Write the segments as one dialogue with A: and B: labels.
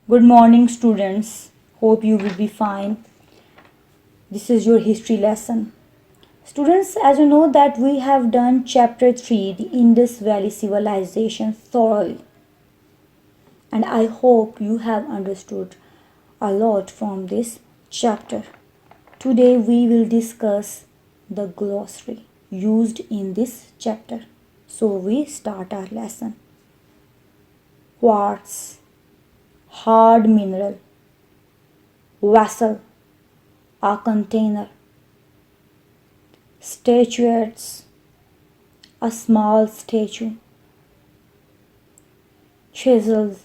A: Good morning, students. Hope you will be fine. This is your history lesson. Students, as you know that we have done chapter 3, the Indus Valley Civilization thoroughly. And I hope you have understood a lot from this chapter. Today we will discuss the glossary used in this chapter. So we start our lesson. Quartz, hard mineral, vessel, a container, statuettes, a small statue, chisels,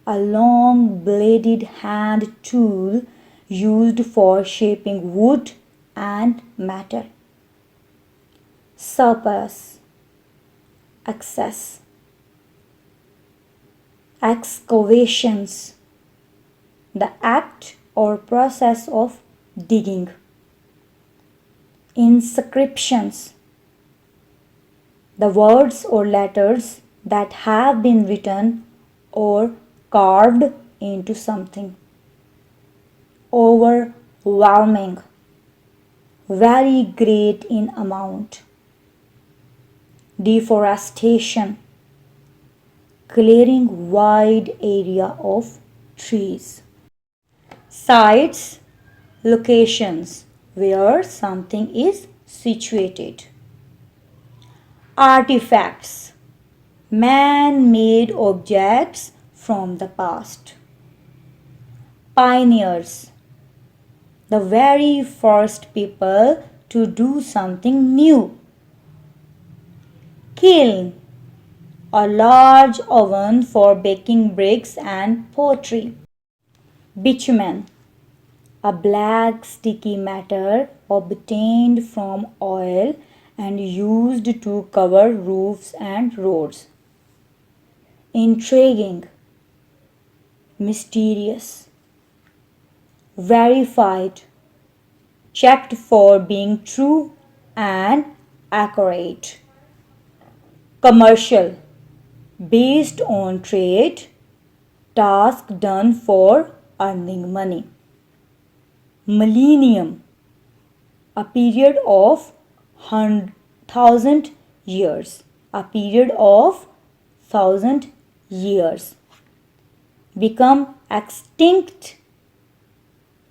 A: a long bladed hand tool used for shaping wood and metal, surplus, excess, excavations, the act or process of digging, inscriptions, the words or letters that have been written or carved into something, overwhelming, very great in amount, deforestation, clearing wide area of trees, sites, locations where something is situated, artifacts, man-made objects from the past, pioneers, the very first people to do something new, kiln, a large oven for baking bricks and pottery, bitumen, a black sticky matter obtained from oil and used to cover roofs and roads. Intriguing, mysterious, verified, checked for being true and accurate. Commercial, based on trade, task done for earning money. Millennium, a period of 1,000 years. A period of 1,000 years. Become extinct,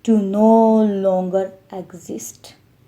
A: to no longer exist.